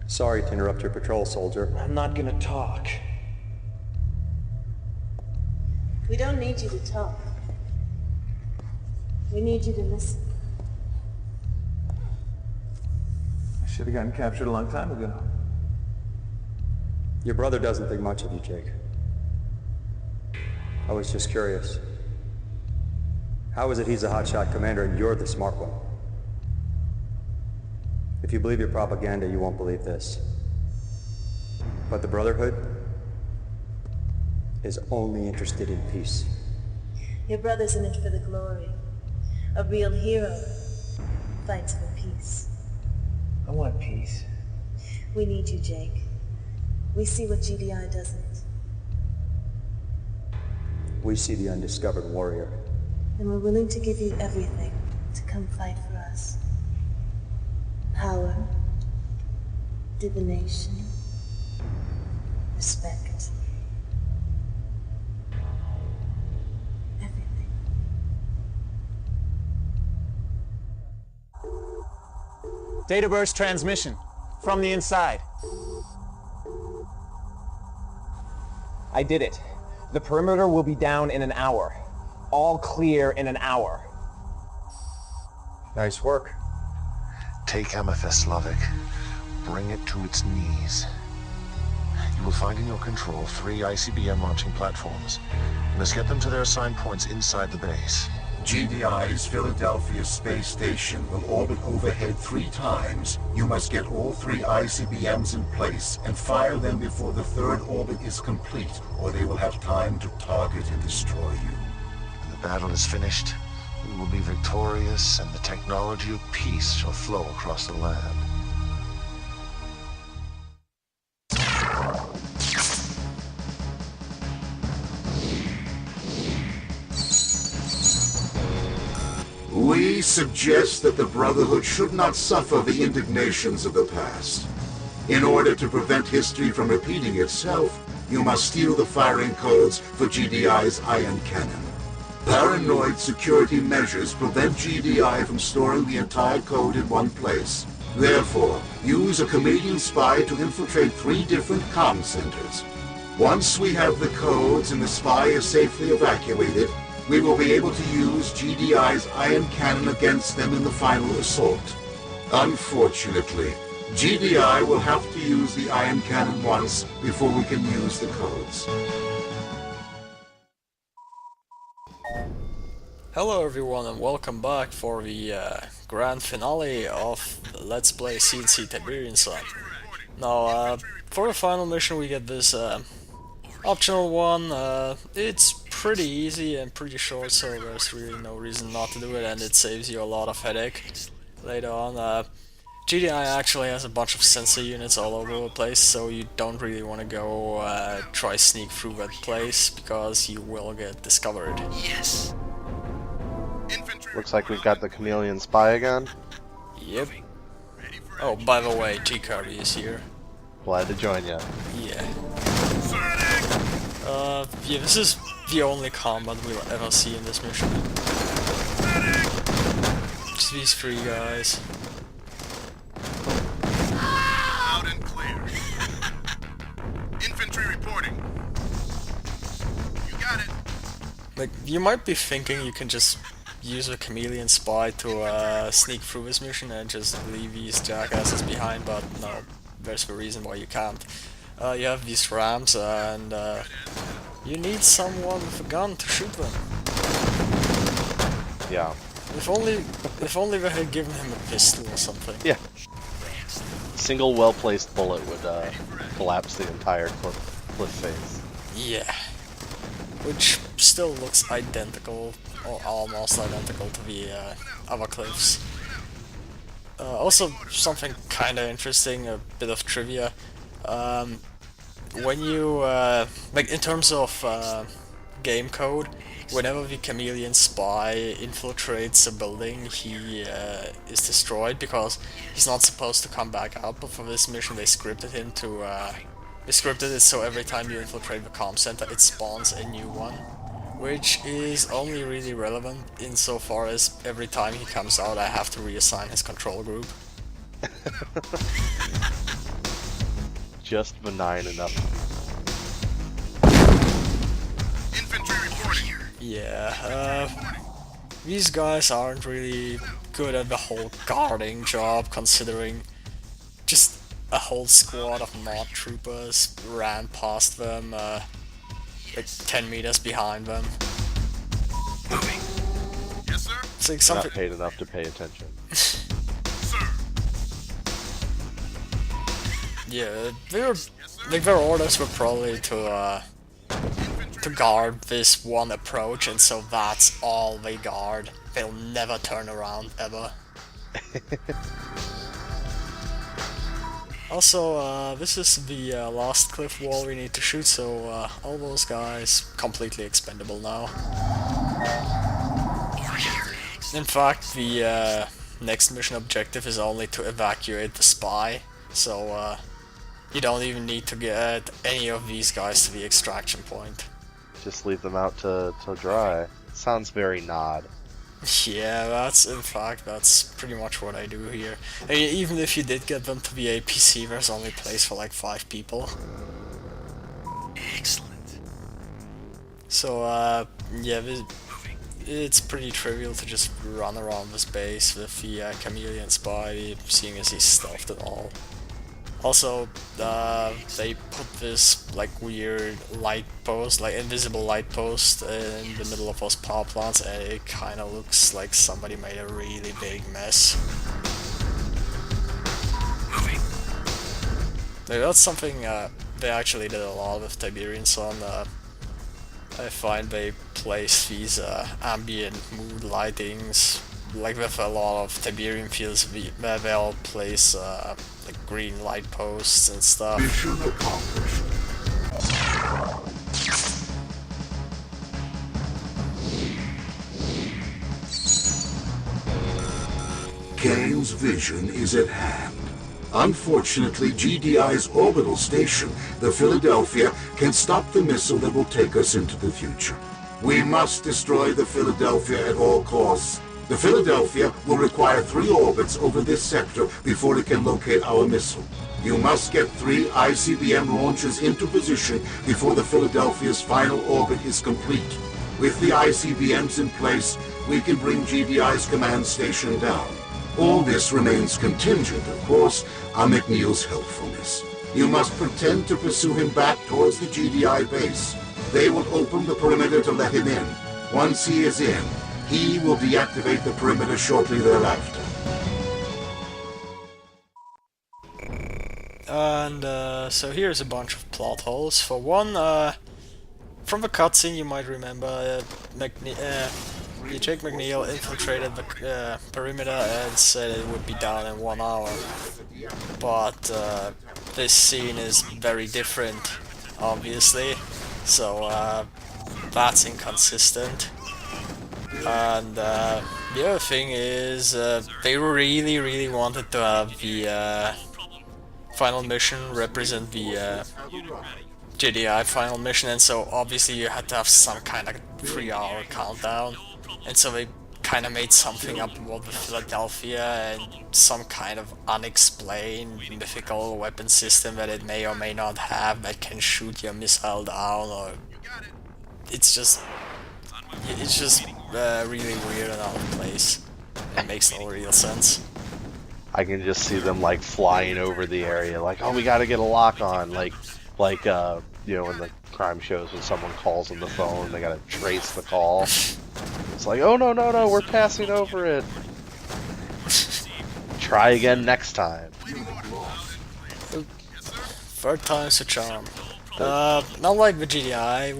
Sorry to interrupt your patrol, soldier. I'm not gonna talk. We don't need you to talk. We need you to listen. I should have gotten captured a long time ago. Your brother doesn't think much of you, Jake. I was just curious. How is it he's a hotshot commander and you're the smart one? If you believe your propaganda, you won't believe this. But the Brotherhood is only interested in peace. Your brother's in it for the glory. A real hero fights for peace. I want peace. We need you, Jake. We see what GDI doesn't. We see the undiscovered warrior. And we're willing to give you everything to come fight for us. Power, divination, respect. Everything. Data burst transmission from the inside. I did it. The perimeter will be down in an hour. All clear in an hour. Nice work. Take Amethyst, Slavic. Bring it to its knees. You will find in your control 3 ICBM launching platforms. You must get them to their assigned points inside the base. GDI's Philadelphia space station will orbit overhead 3 times. You must get all 3 ICBMs in place and fire them before the 3rd orbit is complete, or they will have time to target and destroy you. When the battle is finished, we will be victorious, and the technology of peace shall flow across the land. We suggest that the Brotherhood should not suffer the indignations of the past. In order to prevent history from repeating itself, you must steal the firing codes for GDI's ion cannon. Paranoid security measures prevent GDI from storing the entire code in one place. Therefore, use a chameleon spy to infiltrate 3 different comm centers. Once we have the codes and the spy is safely evacuated, we will be able to use GDI's ion cannon against them in the final assault. Unfortunately, GDI will have to use the ion cannon once before we can use the codes. Hello everyone and welcome back for the grand finale of Let's Play CNC Tiberian Sun. Now, for the final mission we get this optional one. It's pretty easy and pretty short, so there's really no reason not to do it, and it saves you a lot of headache later on. GDI actually has a bunch of sensor units all over the place, so you don't really want to go try sneak through that place, because you will get discovered. Yes. Looks like we've got the chameleon spy again. Yep. Oh, by the way, T Kirby is here. Glad to join you. Yeah. Yeah, this is the only combat we'll ever see in this mission. Just these 3 guys. Loud and clear. Infantry reporting. You got it. Like, you might be thinking you can just use a chameleon spy to sneak through this mission and just leave these jackasses behind, but no, there's the reason why you can't. You have these rams, and you need someone with a gun to shoot them. Yeah. If only they had given him a pistol or something. Yeah. Single well-placed bullet would collapse the entire cliff face. Yeah. Which still looks identical, or almost identical to the other cliffs. Also, something kinda interesting, a bit of trivia. When you, like in terms of game code, whenever the chameleon spy infiltrates a building, he is destroyed because he's not supposed to come back out, but for this mission they scripted him to, they scripted it so every time you infiltrate the comm center it spawns a new one, which is only really relevant insofar as every time he comes out I have to reassign his control group. just benign enough. Infantry reporting. Yeah, these guys aren't really good at the whole guarding job, considering just a whole squad of Nod troopers ran past them, like 10 meters behind them. Moving. Yes, sir. It's like Not something. paid enough to pay attention. Sir. Yeah, their orders were probably to guard this one approach, and so that's all they guard. They'll never turn around ever. Also, this is the last cliff wall we need to shoot, so all those guys completely expendable now. In fact, the next mission objective is only to evacuate the spy, so you don't even need to get any of these guys to the extraction point. Just leave them out to dry. Sounds very Nod. Yeah, that's pretty much what I do here. I mean, even if you did get them to the APC, there's only place for like 5 people. Excellent. So, yeah, it's pretty trivial to just run around this base with the chameleon spy, seeing as he's stealthed and all. Also, they put this like weird light post, like invisible light post in the middle of those power plants, and it kind of looks like somebody made a really big mess. Moving. That's something they actually did a lot with Tiberian Sun. I find they place these ambient mood lightings, like with a lot of Tiberian fields, where they'll place like green light posts and stuff. Mission accomplished. Kane's vision is at hand. Unfortunately, GDI's orbital station, the Philadelphia, can stop the missile that will take us into the future. We must destroy the Philadelphia at all costs. The Philadelphia will require 3 orbits over this sector before it can locate our missile. You must get 3 ICBM launches into position before the Philadelphia's final orbit is complete. With the ICBMs in place, we can bring GDI's command station down. All this remains contingent, of course, on McNeil's helpfulness. You must pretend to pursue him back towards the GDI base. They will open the perimeter to let him in. Once he is in, he will deactivate the perimeter shortly thereafter. And so here's a bunch of plot holes. For one, from the cutscene you might remember, Jake McNeil infiltrated the perimeter and said it would be down in 1 hour. But this scene is very different, obviously, so that's inconsistent. And the other thing is, they really wanted to have the final mission represent the GDI final mission, and so obviously you had to have some kind of 3-hour countdown, and so they kind of made something up about the Philadelphia and some kind of unexplained mythical weapon system that it may or may not have that can shoot your missile down, or it's just really weird and out of place. It makes no real sense. I can just see them like flying over the area, like, oh, we gotta get a lock on, like you know, in the crime shows when someone calls on the phone, they gotta trace the call. It's like, oh no, we're passing over it. Try again next time. Third time's a charm. Not like the GDI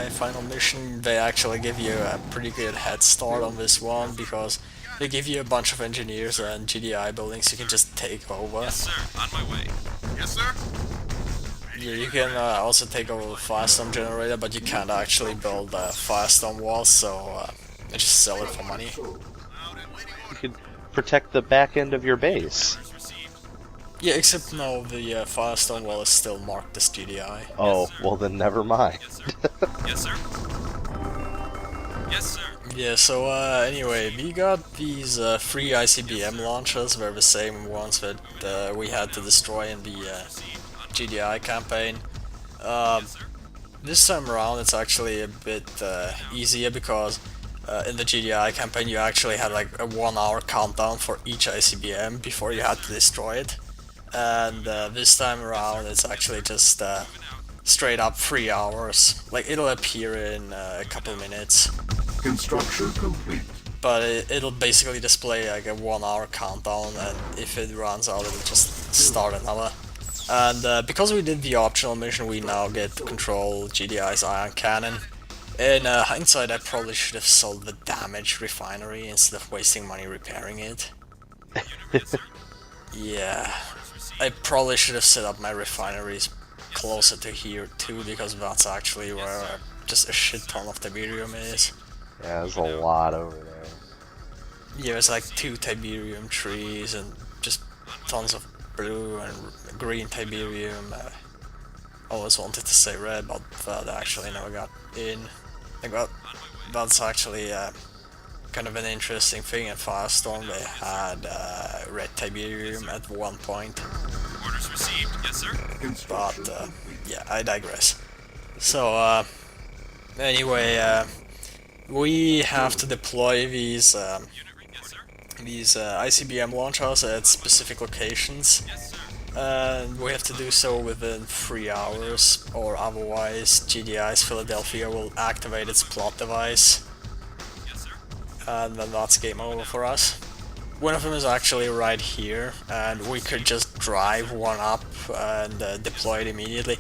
final mission, they actually give you a pretty good head start on this one, because they give you a bunch of engineers and GDI buildings you can just take over. Yes, sir. On my way. Yes, sir. Yeah, you can also take over the firestorm generator, but you can't actually build firestorm walls, so they just sell it for money. You can protect the back end of your base. Yeah, except no, the firestorm wall is still marked as GDI. Oh, well then never mind. Yes, sir. Yes, sir. Yeah, so anyway, we got these free ICBM launchers. They're the same ones that we had to destroy in the GDI campaign. This time around it's actually a bit easier because in the GDI campaign you actually had like a 1 hour countdown for each ICBM before you had to destroy it. And this time around it's actually just straight up 3 hours. Like it'll appear in a couple minutes. Construction complete. But it'll basically display like a 1 hour countdown, and if it runs out it'll just start another. And because we did the optional mission, we now get to control GDI's ion cannon. In hindsight, I probably should have sold the damaged refinery instead of wasting money repairing it. Yeah, I probably should have set up my refineries closer to here too, because that's actually where just a shit ton of Tiberium is. Yeah, there's a lot over there. Yeah, there's like 2 Tiberium trees and just tons of blue and green Tiberium. Always wanted to say red, but that actually never got in. Like, that's actually kind of an interesting thing. In Firestorm they had red Tiberium at one point. Orders received. Yes, sir. But yeah, I digress. So anyway, we have to deploy these ICBM launchers at specific locations, and we have to do so within 3 hours, or otherwise GDI's Philadelphia will activate its plot device, and then that's game over for us. One of them is actually right here, and we could just drive one up and deploy it immediately,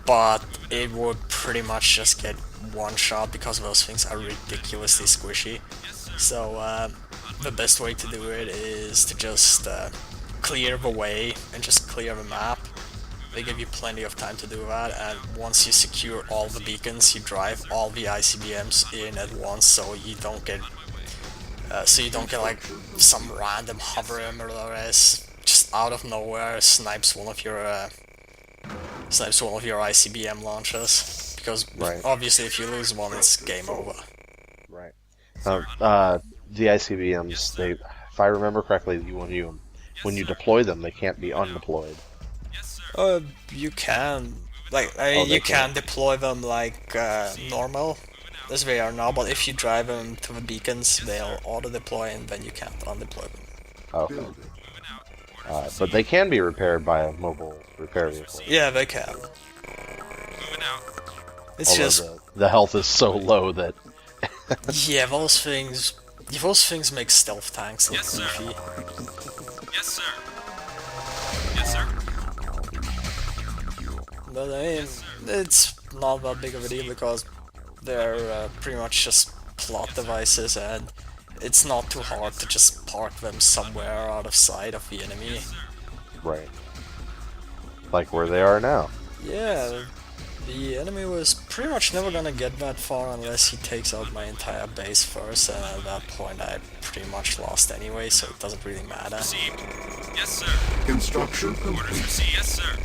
but it would pretty much just get one shot because those things are ridiculously squishy. So the best way to do it is to just clear the way and just clear the map. They give you plenty of time to do that, and once you secure all the beacons, you drive all the ICBMs in at once, so you don't get like some random hover MLS just out of nowhere snipes one of your ICBM launchers, because obviously if you lose one it's game over. Right. The ICBMs, if I remember correctly, when you deploy them, they can't be undeployed. You can, like, you can deploy them like normal, as they are now, but if you drive them to the beacons, they'll auto-deploy and then you can't undeploy them. Okay. But they can be repaired by a mobile repair vehicle. Yeah, they can. It's Although just... the health is so low that... yeah, those things make stealth tanks look goofy. Yes, sir. Yes, sir. But I mean, it's not that big of a deal because they're pretty much just plot devices, and it's not too hard to just park them somewhere out of sight of the enemy. Right. Like where they are now. Yeah, the enemy was pretty much never gonna get that far unless he takes out my entire base first, and at that point I pretty much lost anyway, so it doesn't really matter. Received. Yes, sir. Construction Orders complete. received. Yes, sir.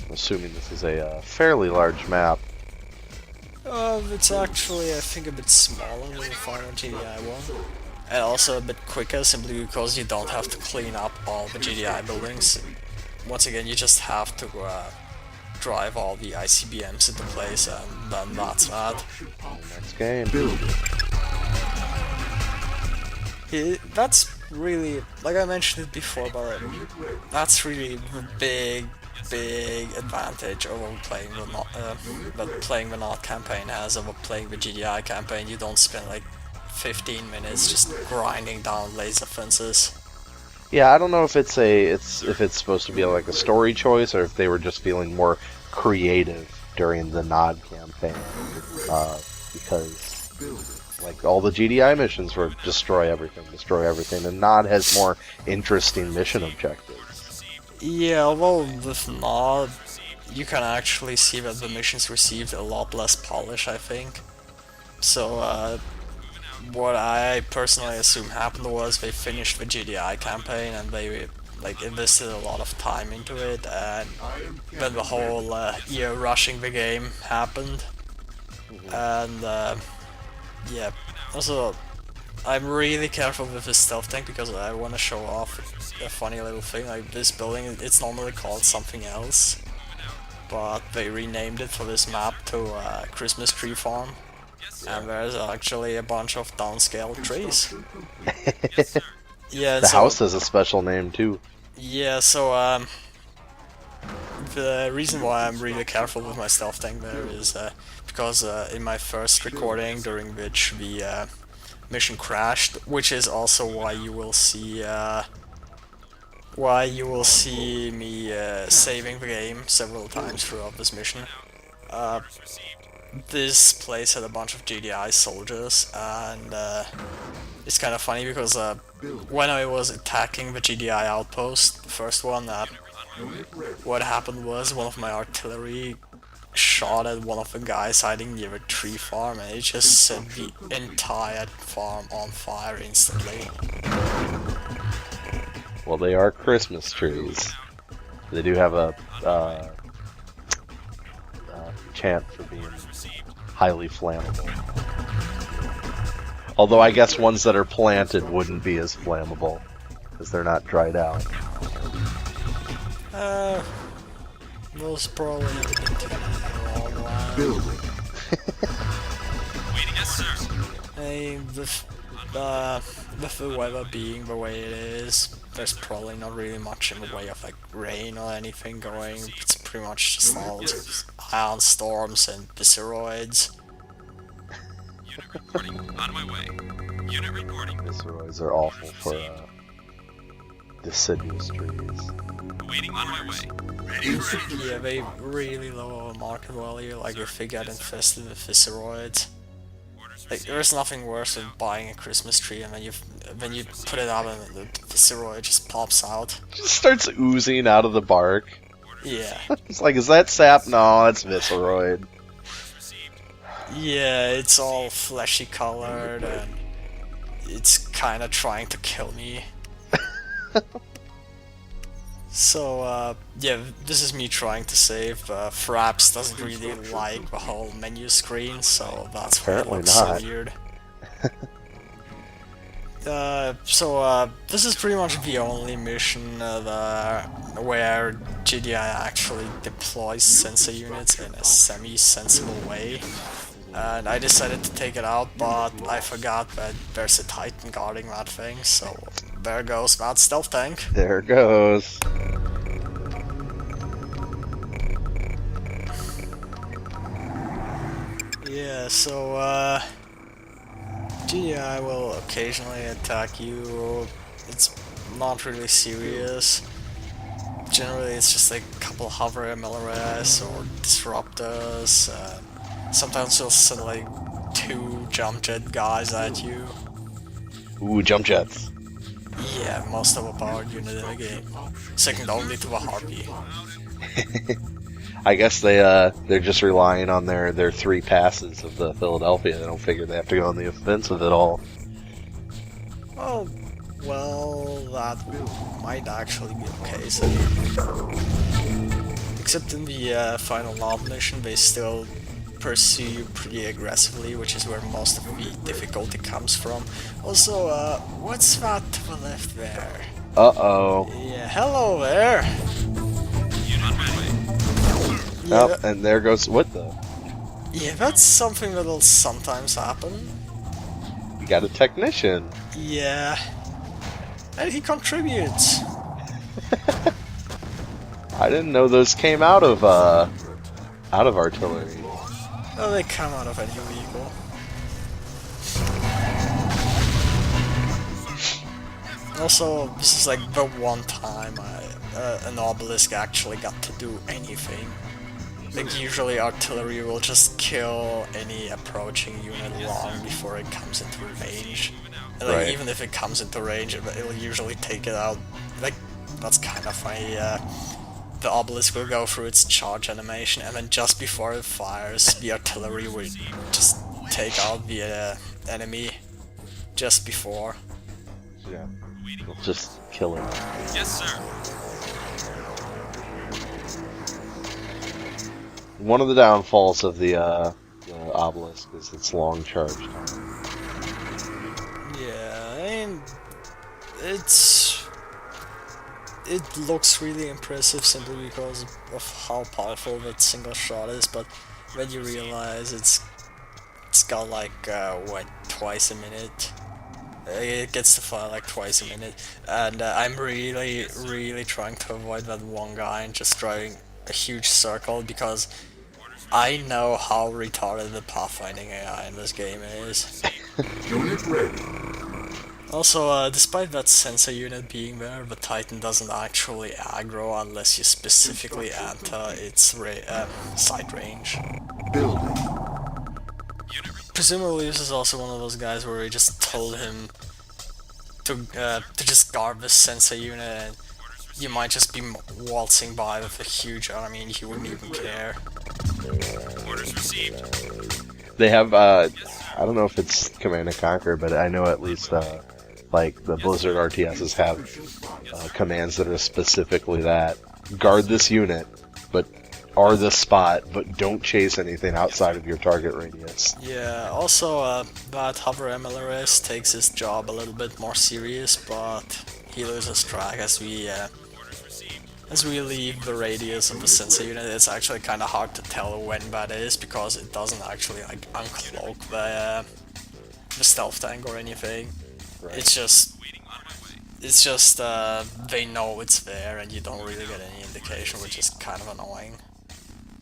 I'm assuming this is a fairly large map. It's actually, I think, a bit smaller than the final GDI one. And also a bit quicker, simply because you don't have to clean up all the GDI buildings. Once again, you just have to drive all the ICBMs into place, and then that's that. Next game. That's really, like I mentioned it before, but that's really the big advantage over playing the Nod campaign has over playing the GDI campaign. You don't spend like 15 minutes just grinding down laser fences. Yeah, I don't know if it's supposed to be like a story choice, or if they were just feeling more creative during the Nod campaign, because like all the GDI missions were destroy everything, and Nod has more interesting mission objectives. Yeah, although with Nod, you can actually see that the missions received a lot less polish, I think. So, what I personally assume happened was they finished the GDI campaign and they like invested a lot of time into it, and then the whole year rushing the game happened. And yeah, also I'm really careful with this stealth tank because I want to show off a funny little thing. Like this building, it's normally called something else, but they renamed it for this map to Christmas Tree Farm, and there's actually a bunch of downscale trees. Yeah, The so, house has a special name too. Yeah, so the reason why I'm really careful with my stealth tank there is because in my first recording, during which the mission crashed, which is also why you will see me saving the game several times throughout this mission. This place had a bunch of GDI soldiers, and it's kind of funny because when I was attacking the GDI outpost, the first one, what happened was one of my artillery shot at one of the guys hiding near a tree farm, and it just set the entire farm on fire instantly. Well, they are Christmas trees. They do have a chant for being highly flammable. Although I guess ones that are planted wouldn't be as flammable, because they're not dried out. Those probably have been taken a long while. Building. Waiting, yes, sir. Hey, with the weather being the way it is, there's probably not really much in the way of like rain or anything going. It's pretty much just all ion storms and visceroids. Unit reporting. On my way. Unit reporting. Visceroids are awful for deciduous trees. Waiting on my way. Yeah, they really lower market value, like if they get infested with visceroids. Like, there's nothing worse than buying a Christmas tree and then you put it out and the visceroid just pops out. Just starts oozing out of the bark. Yeah. It's like, is that sap? No, it's visceroid. Yeah, it's all fleshy colored and it's kinda trying to kill me. So, yeah, this is me trying to save. Fraps doesn't really like the whole menu screen, so that's why it looks so weird. This is pretty much the only mission where GDI actually deploys sensor units in a semi-sensible way. And I decided to take it out, but I forgot that there's a Titan guarding that thing, so there goes that stealth tank. There goes. Yeah, so, GDI will occasionally attack you. It's not really serious. Generally, it's just like a couple hover MLRS or disruptors. Sometimes you'll send like 2 jump jet guys at you. Ooh, jump jets. Yeah, most overpowered unit in the game. Second only to the Harpy. I guess they're just relying on their 3 passes of the Philadelphia. They don't figure they have to go on the offensive at all. Oh, well, that might actually be the case. Except in the final Nod mission, they still pursue you pretty aggressively, which is where most of the difficulty comes from. Also, what's that to the left there? Uh-oh. Yeah, hello there! Oh, Yeah, and there goes... What the? yeah, that's something that'll sometimes happen. You got a technician. Yeah. And he contributes. I didn't know those came out of artillery. Oh, they come out of any vehicle. Also, this is like the one time an obelisk actually got to do anything. Like, usually artillery will just kill any approaching unit long before it comes into range. And, like, Right. even if it comes into range, it'll usually take it out. Like, that's kind of funny. The obelisk will go through its charge animation, and then just before it fires, the artillery will just take out the enemy just before. Yeah. We'll just kill it. Yes, sir. One of the downfalls of the obelisk is its long charge time. Yeah. it looks really impressive simply because of how powerful that single shot is, but when you realize it's got like what, twice a minute. It gets to fire like twice a minute, and I'm really trying to avoid that one guy and just driving a huge circle because I know how retarded the pathfinding AI in this game is. Unit ready. Also, despite that sensor unit being there, the Titan doesn't actually aggro unless you specifically enter its sight range. Building. Presumably this is also one of those guys where we just told him to just guard this sensor unit and you might just be waltzing by with a huge army and he wouldn't even care. Orders received. They have, I don't know if it's Command and Conquer, but I know at least, like, the Blizzard RTSs have commands that are specifically that. Guard this unit, but are this spot, but don't chase anything outside of your target radius. Yeah, also that Hover MLRS takes his job a little bit more serious, but he loses track as we leave the radius of the sensor unit. It's actually kind of hard to tell when that is because it doesn't actually like uncloak the stealth tank or anything. Right. It's just they know it's there and you don't really get any indication, which is kind of annoying.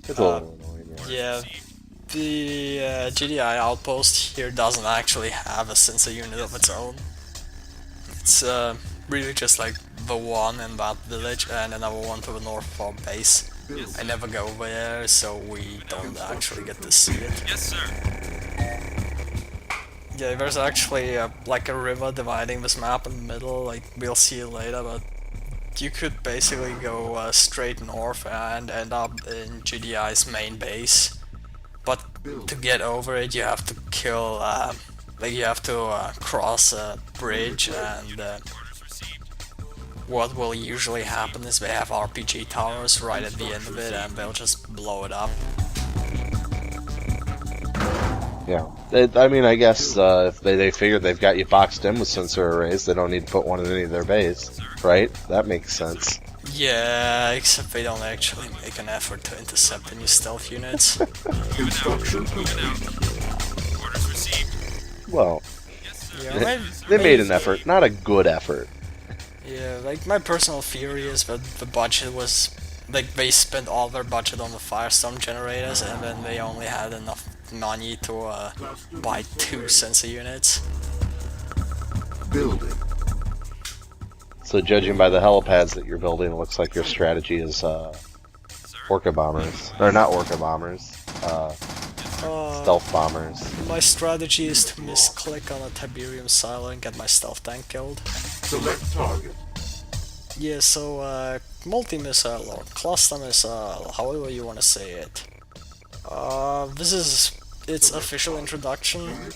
It's a little annoying, yeah. The GDI outpost here doesn't actually have a sensor unit of its own. It's really just like the one in that village and another one to the north of our base. I never go there, so we don't actually get to see it. Yes, sir. Yeah, there's actually like a river dividing this map in the middle, like we'll see it later, but you could basically go straight north and end up in GDI's main base. But to get over it, you have to kill, like you have to cross a bridge, and what will usually happen is they have RPG towers right at the end of it, and they'll just blow it up. Yeah, I mean, I guess if they figure they've got you boxed in with sensor arrays, they don't need to put one in any of their base, right? That makes sense. Yeah, except they don't actually make an effort to intercept any stealth units. Construction. Orders received. Well, yeah, they made an effort, not a good effort. Yeah, like my personal theory is that the budget was, like they spent all their budget on the Firestorm generators and then they only had enough money to buy 2 sensor units. Building. So judging by the helipads that you're building, it looks like your strategy is Orca bombers. Or not Orca bombers, stealth bombers. My strategy is to misclick on a Tiberian silo and get my stealth tank killed. Select target. Yeah, so multi-missile or cluster missile, however you want to say it. This is its official introduction.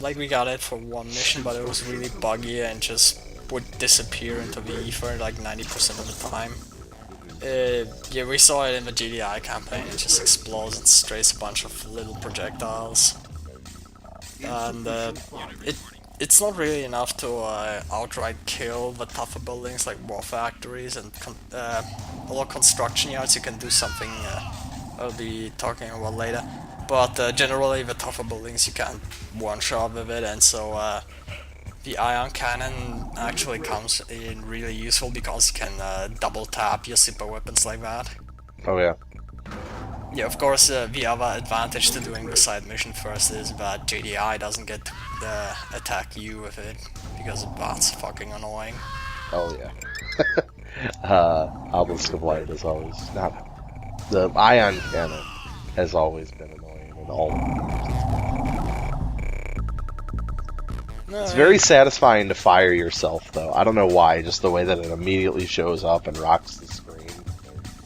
Like we got it for one mission, but it was really buggy and just would disappear into the ether like 90% of the time. Yeah, we saw it in the GDI campaign, it just explodes and strays a bunch of little projectiles. And it's not really enough to outright kill the tougher buildings like war factories and a lot of construction yards. You can do something I'll be talking about later, but generally the tougher buildings you can't one-shot with it, and so the ion cannon actually comes in really useful because you can double tap your super weapons like that. Oh yeah. Yeah, of course the other advantage to doing the side mission first is that JDI doesn't get to attack you with it, because that's fucking annoying. Oh yeah. Obelisk of Light is always not. The ion cannon has always been annoying in all. No, It's very satisfying to fire yourself, though. I don't know why, just the way that it immediately shows up and rocks the screen.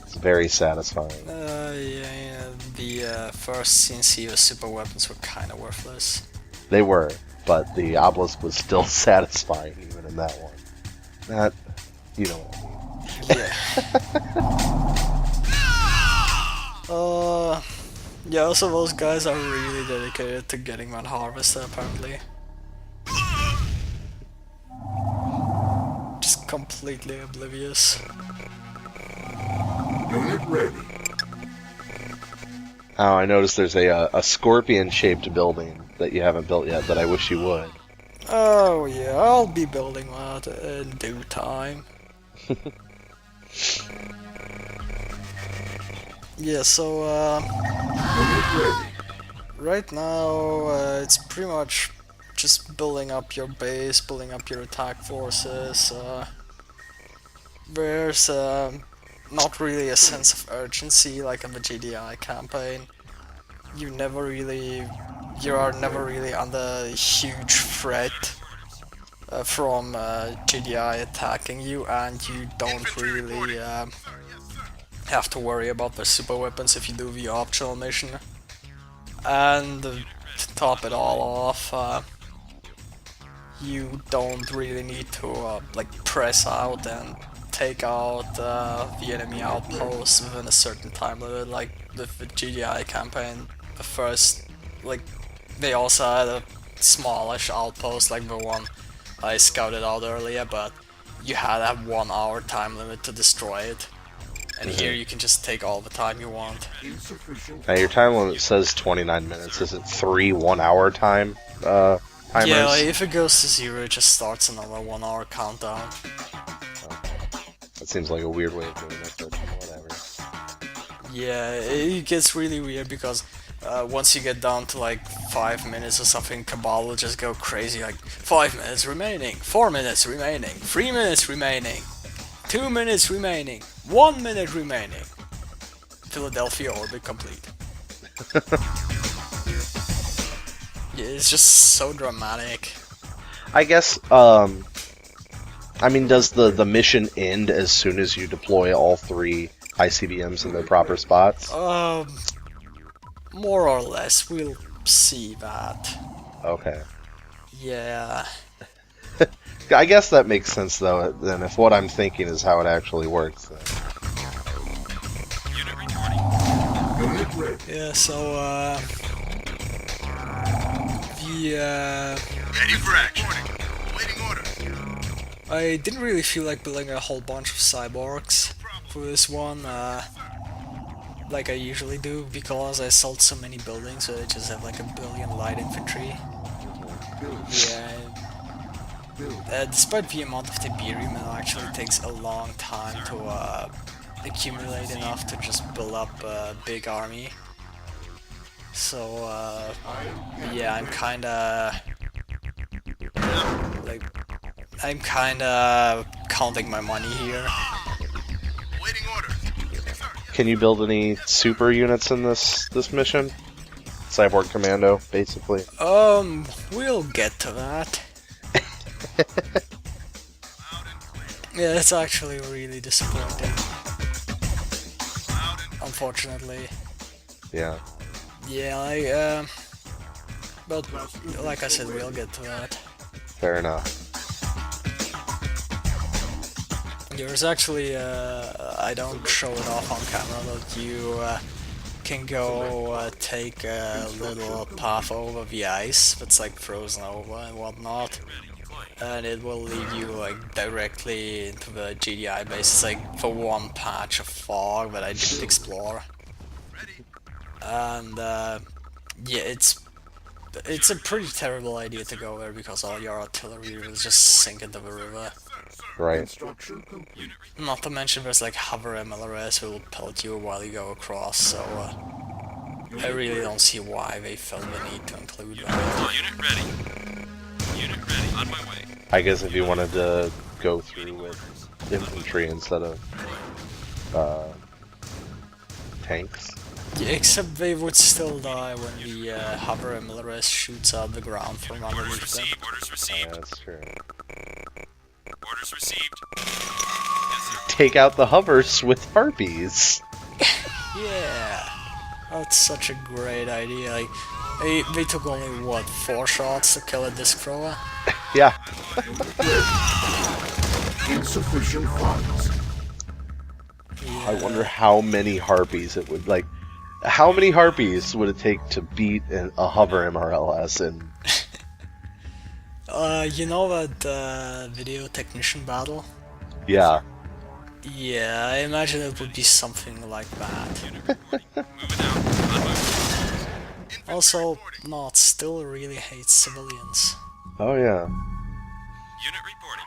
It's very satisfying. Yeah, the first CNC with super weapons were kind of worthless. They were, but the obelisk was still satisfying even in that one. That, you know what I mean. Yeah. Yeah, so those guys are really dedicated to getting that harvester, apparently. completely oblivious. Unit ready. Oh, I noticed there's a scorpion-shaped building that you haven't built yet that I wish you would. Oh yeah, I'll be building that in due time. Yeah, so Unit ready. right now it's pretty much just building up your base, building up your attack forces. There's not really a sense of urgency like in the GDI campaign. You are never really under huge threat from GDI attacking you, and you don't really have to worry about the super weapons if you do the optional mission. And to top it all off, you don't really need to like press out and take out the enemy outposts within a certain time limit, like with the GDI campaign. The first, like, they also had a smallish outpost like the one I scouted out earlier, but you had a 1 hour time limit to destroy it. And here you can just take all the time you want. Now your time limit says 29 minutes. Is it 3 1-hour time timers? Yeah, like, if it goes to 0, it just starts another 1 hour countdown. That seems like a weird way of doing it, but whatever. Yeah, it gets really weird because once you get down to like 5 minutes or something, Cabal will just go crazy, like 5 minutes remaining, 4 minutes remaining, 3 minutes remaining, 2 minutes remaining, 1 minute remaining. Philadelphia orbit complete. Yeah, it's just so dramatic. I guess, I mean, does the mission end as soon as you deploy all 3 ICBMs in their proper spots? More or less, we'll see that. Okay. Yeah. I guess that makes sense, though, then if what I'm thinking is how it actually works. Then. Unit reporting. Unit ready. Yeah, so, Ready for action. Waiting order. I didn't really feel like building a whole bunch of cyborgs for this one, like I usually do, because I sold so many buildings, so I just have like 1 billion light infantry. Yeah. Despite the amount of Tiberian, it actually takes a long time to accumulate enough to just build up a big army. So, yeah, I'm kinda counting my money here. Waiting order. Can you build any super units in this mission? Cyborg Commando, basically. We'll get to that. Yeah, it's actually really disappointing. Unfortunately. Yeah. Yeah, but like I said, we'll get to that. Fair enough. There's actually, I don't show it off on camera, but you can go take a little path over the ice that's like frozen over and whatnot, and it will lead you like directly into the GDI base. It's like for one patch of fog that I didn't explore. And yeah, it's a pretty terrible idea to go there because all your artillery will just sink into the river. Right. Not to mention there's like hover MLRS who will pelt you while you go across, so I really don't see why they felt the need to include that. Unit ready. Unit ready. On my way. I guess if you wanted to go through with infantry instead of tanks. Yeah, except they would still die when the hover MLRS shoots out the ground from underneath them. Orders Yeah, received. that's true. Orders received. Take out the hovers with harpies. Yeah, that's such a great idea. Like, they took only, what, 4 shots to kill a disc thrower? Yeah. Insufficient funds. Yeah. I wonder how many harpies it would, like, how many harpies would it take to beat a hover MRLS in? You know that video technician battle? Yeah. Yeah, I imagine it would be something like that. Also, Nod still really hates civilians. Oh yeah. Unit reporting.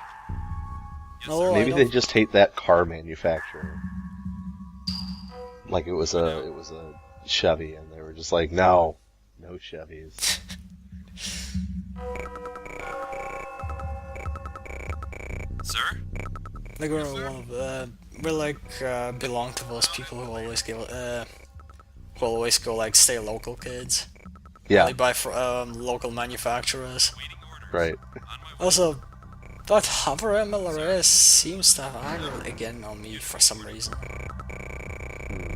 No, Maybe I they don't. just hate that car manufacturer. Like it was a Chevy, and they were just like, no Chevys. Sir? Like we're one of we're like belong to those people who always go like stay local kids. Yeah. Only buy from local manufacturers. Right. Also, that hover MLRS seems to have angered again on me for some reason.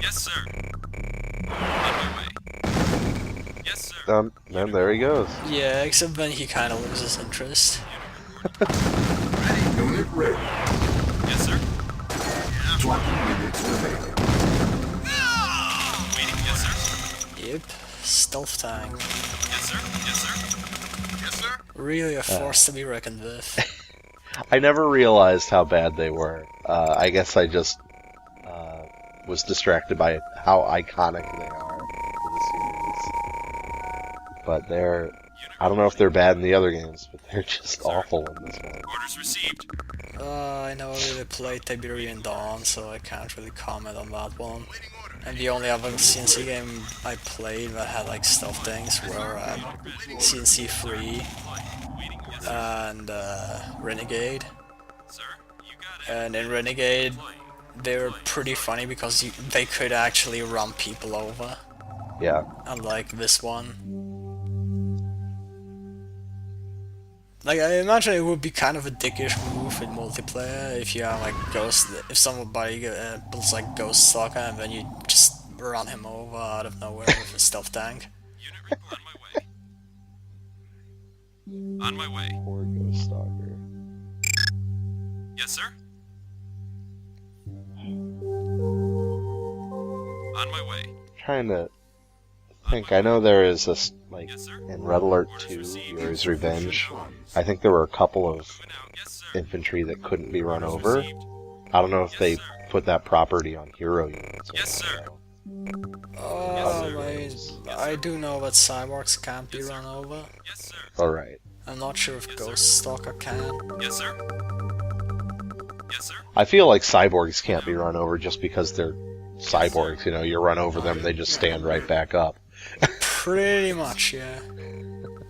Yes, sir. On my way. Yes, sir. And there he goes. Yeah, except when he kind of loses interest. Unit ready. Yes, sir. 20 minutes remaining. Waiting. Yes, sir. Yep, stealth tank. Yes, sir. Yes, sir. Yes, sir. Really a force to be reckoned with. I never realized how bad they were. I guess I just was distracted by how iconic they are for the series. But I don't know if they're bad in the other games, but they're just awful in this one. Orders received. I never really played Tiberian Dawn, so I can't really comment on that one. And the only other CNC game I played that had like stealth things were CNC 3 and Renegade. Sir, you got it. And in Renegade, they were pretty funny because they could actually run people over, Yeah. unlike this one. Like, I imagine it would be kind of a dickish move in multiplayer if you have like if somebody builds like Ghost Stalker and then you just run him over out of nowhere with a stealth tank. Unit report on my way. On my way. Poor Ghost Stalker. Yes, sir. On my way. Trying to think. I know there is this, like, Yes, sir. in Red Alert 2, Yuri's Revenge, I think there were a couple of Moving out. Yes, sir. infantry that couldn't be run over. Received. I don't know if Yes, they sir. put that property on hero units. Yes, sir. I do know that cyborgs can't be run over. Yes, sir. Alright. I'm not sure if Ghost Stalker can. Yes, sir. Yes, sir. I feel like cyborgs can't be run over just because they're cyborgs, you know, you run over them, they just stand right back up. Pretty much, yeah.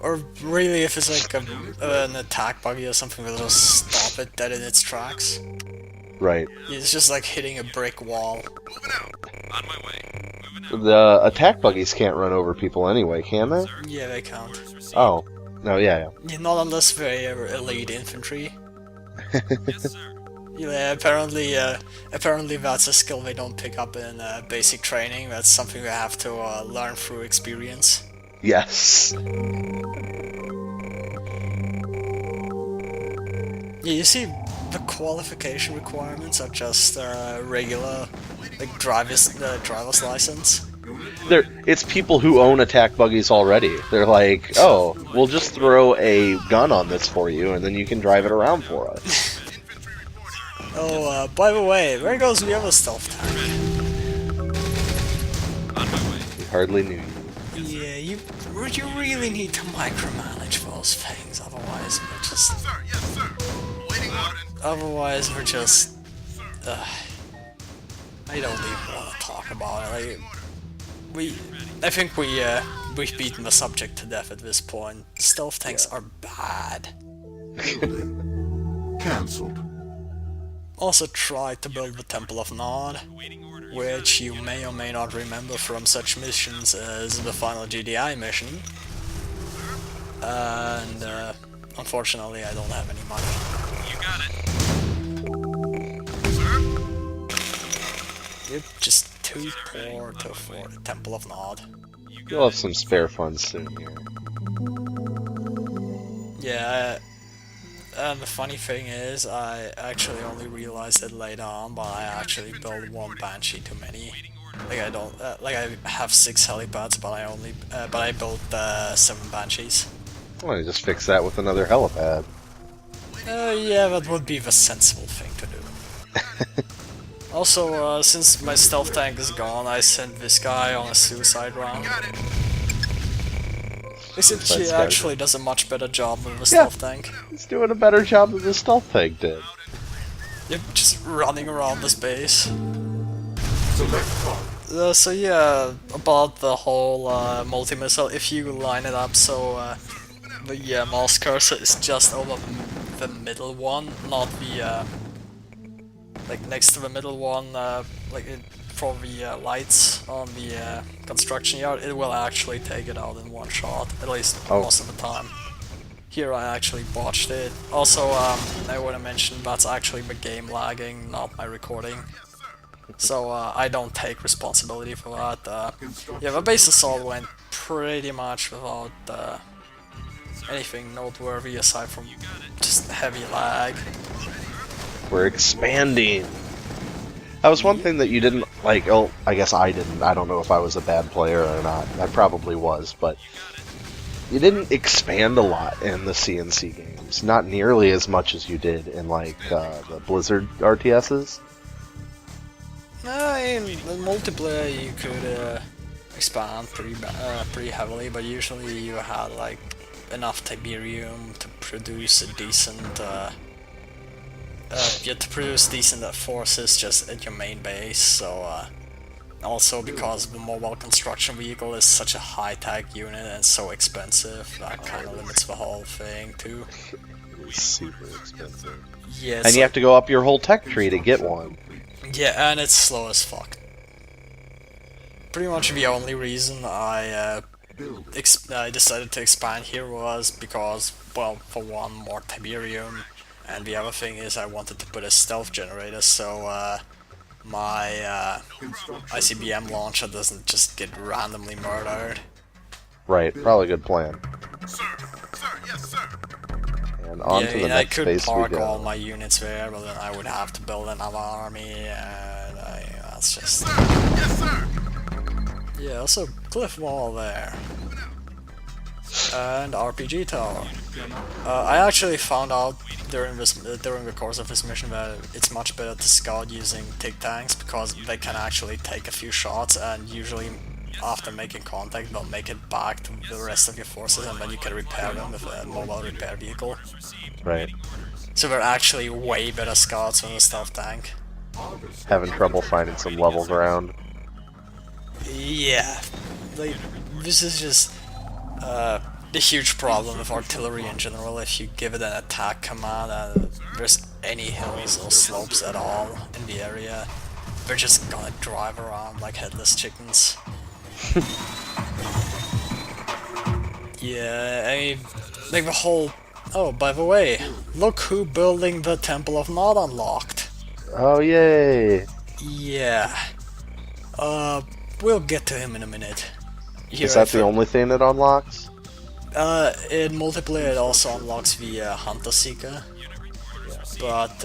Or really, if it's like an attack buggy or something, they'll just stop it dead in its tracks. Right. It's just like hitting a brick wall. Moving out. On my way. Moving out. The attack buggies can't run over people anyway, can they? Yeah, they can't. Orders received. Oh. No, yeah. Yeah, not unless they're elite infantry. Yes, sir. Yeah, apparently that's a skill they don't pick up in basic training. That's something they have to learn through experience. Yes. Yeah, you see, the qualification requirements are just regular, like driver's license. It's people who own attack buggies already. They're like, oh, we'll just throw a gun on this for you, and then you can drive it around for us. Oh, by the way, there goes the other stealth tank. On my way. We hardly knew you. Yeah, you really need to micromanage those things, otherwise we're just... Sir, yes, sir. Waiting order. Otherwise we're just... I don't even want to talk about it. Like, I think we've beaten the subject to death at this point. Stealth tanks are bad. Cancelled. Also tried to build the Temple of Nod, which you may or may not remember from such missions as the final GDI mission. And unfortunately I don't have any money. You got it. Sir? Yep, just too poor to afford the Temple of Nod. You'll have some spare funds soon here. Yeah, and the funny thing is, I actually only realized it later on, but I actually built one Banshee too many. Like I don't, like I have 6 helipads, but I built 7 Banshees. Why don't you just fix that with another helipad? Yeah, that would be the sensible thing to do. Also, since my stealth tank is gone, I sent this guy on a suicide round. Except he Nice, actually does a much better job with the stealth tank. He's doing a better job than the stealth tank did. You're just running around this base. Select target. So yeah, about the whole multi-missile, if you line it up so the mouse cursor is just over the middle one, not the like next to the middle one, for the lights on the construction yard, it will actually take it out in one shot, at least most of the time. Here I actually botched it. Also, I want to mention that's actually the game lagging, not my recording. So I don't take responsibility for that. Yeah, the base assault went pretty much without anything noteworthy aside from just heavy lag. We're expanding. That was one thing that you didn't like. Oh, I guess I didn't. I don't know if I was a bad player or not. I probably was, but you didn't expand a lot in the CNC games. Not nearly as much as you did in like the Blizzard RTSs. In multiplayer you could expand pretty heavily, but usually you had like enough Tiberium to produce a decent forces just at your main base. So also because the mobile construction vehicle is such a high-tech unit and so expensive, that kind of limits the whole thing too. It's super expensive. Yeah, and you have to go up your whole tech tree to get one. Yeah, and it's slow as fuck. Pretty much the only reason I decided to expand here was because, well, for one, more Tiberium, and the other thing is I wanted to put a stealth generator, so my ICBM launcher doesn't just get randomly murdered. Right, probably a good plan. Sir, yes, sir. And on to the next I could base we park go. all my units there, but then I would have to build another army, and that's just... Yes, sir. Yeah, also cliff wall there. And RPG tower. I actually found out during the course of this mission that it's much better to scout using TIG tanks because they can actually take a few shots, and usually after making contact they'll make it back to the rest of your forces, and then you can repair them with a mobile repair vehicle. Right. So they're actually way better scouts than a stealth tank. Having trouble finding some level ground. Yeah, like, this is just the huge problem with artillery in general. If you give it an attack command and there's any hills or slopes at all in the area, they're just gonna drive around like headless chickens. Yeah, I mean, like the whole... Oh, by the way, look who building the Temple of Nod unlocked. Oh, yay! Yeah. We'll get to him in a minute. Is that the only thing it unlocks? In multiplayer it also unlocks the Hunter Seeker. But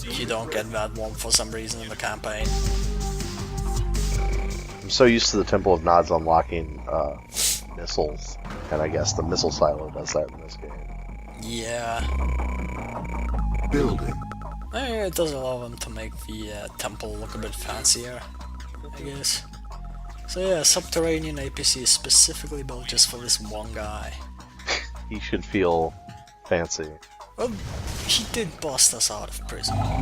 you don't get that one for some reason in the campaign. I'm so used to the Temple of Nod's unlocking missiles, and I guess the missile silo does that in this game. Yeah. Building. It does allow them to make the temple look a bit fancier, I guess. So yeah, subterranean APC is specifically built just for this one guy. He should feel fancy. Well, he did bust us out of prison. Moving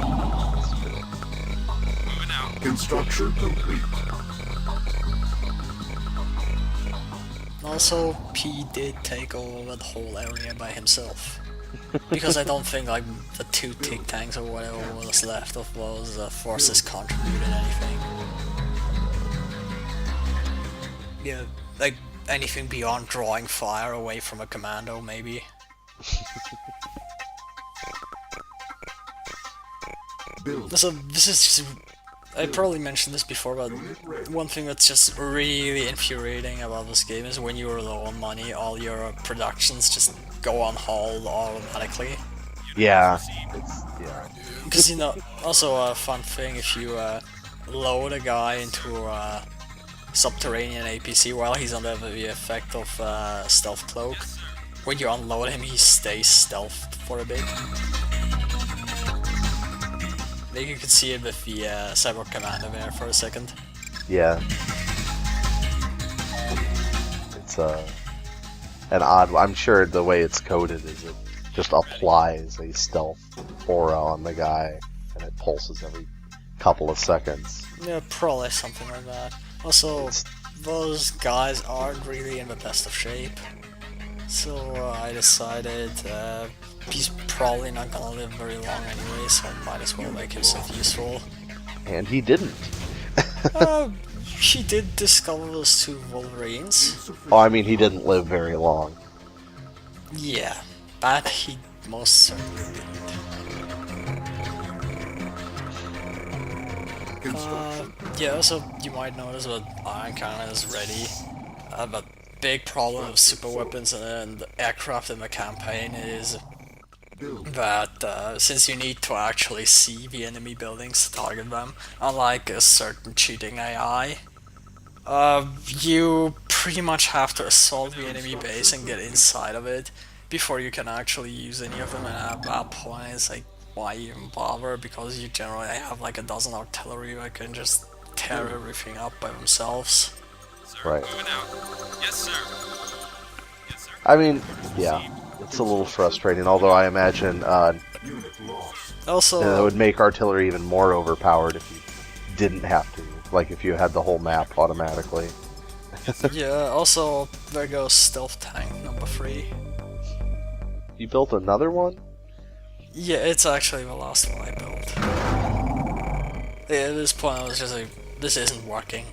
out. Construction complete. Also, he did take over the whole area by himself. Because I don't think like the 2 TIG tanks or whatever was left of those forces contributed anything. Yeah, like anything beyond drawing fire away from a commando, maybe. So this is just... I probably mentioned this before, but one thing that's just really infuriating about this game is when you're low on money, all your productions just go on hold automatically. Yeah. Because, you know, also a fun thing, if you load a guy into a subterranean APC while he's under the effect of Stealth Cloak, when you unload him he stays stealthed for a bit. Like you could see it with the Cyborg Commander there for a second. Yeah. It's an odd. I'm sure the way it's coded is it just applies a stealth aura on the guy, and it pulses every couple of seconds. Yeah, probably something like that. Also, those guys aren't really in the best of shape. So I decided he's probably not gonna live very long anyway, so might as well make himself useful. And he didn't. He did discover those 2 Wolverines. Oh, I mean, he didn't live very long. Yeah, that he most certainly didn't. Yeah, also, you might notice that Iron Cannon is ready. But big problem with super weapons and aircraft in the campaign is that since you need to actually see the enemy buildings to target them, unlike a certain cheating AI, you pretty much have to assault the enemy base and get inside of it before you can actually use any of them, and at that point it's like, why even bother, because you generally have like a dozen artillery that can just tear everything up by themselves. Right. Moving out. Yes, sir. Yes, sir. I mean, yeah, it's a little frustrating, although I imagine Also, it would make artillery even more overpowered if you didn't have to, like if you had the whole map automatically. yeah, also, there goes Stealth Tank number 3. You built another one? Yeah, it's actually the last one I built. Yeah, at this point I was just like, this isn't working.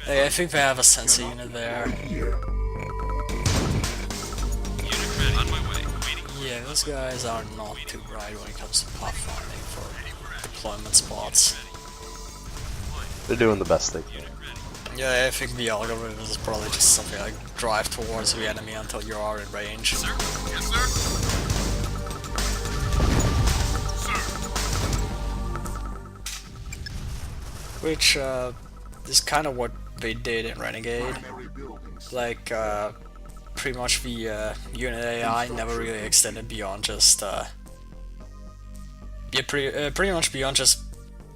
Like, I think they have a sensor unit there. Unit ready. On my way. Waiting. Yeah, those guys are not too bright when it comes to pathfinding for deployment spots. They're doing the best they can. Yeah, I think the algorithm is probably just something like drive towards the enemy until you are in range. Sir? Yes, sir. Sir. Which is kind of what they did in Renegade. Like, pretty much the unit AI never really extended beyond just yeah, pretty much beyond just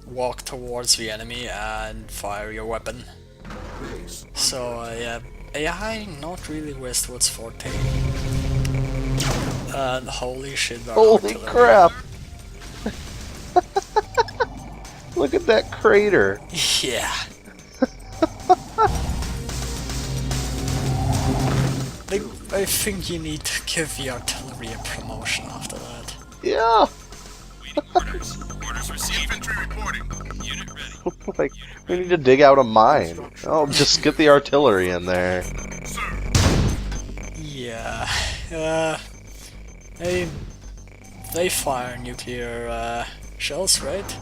walk towards the enemy and fire your weapon. So yeah, AI not really Westwood's forte. And holy shit, their Holy artillery. crap! Look at that crater! Yeah. I think you need to give the artillery a promotion after that. Yeah! Waiting orders. Orders received. Infantry reporting. Unit ready. Like, we need to dig out a mine. Oh, just get the artillery in there. Yeah. They fire nuclear shells, right?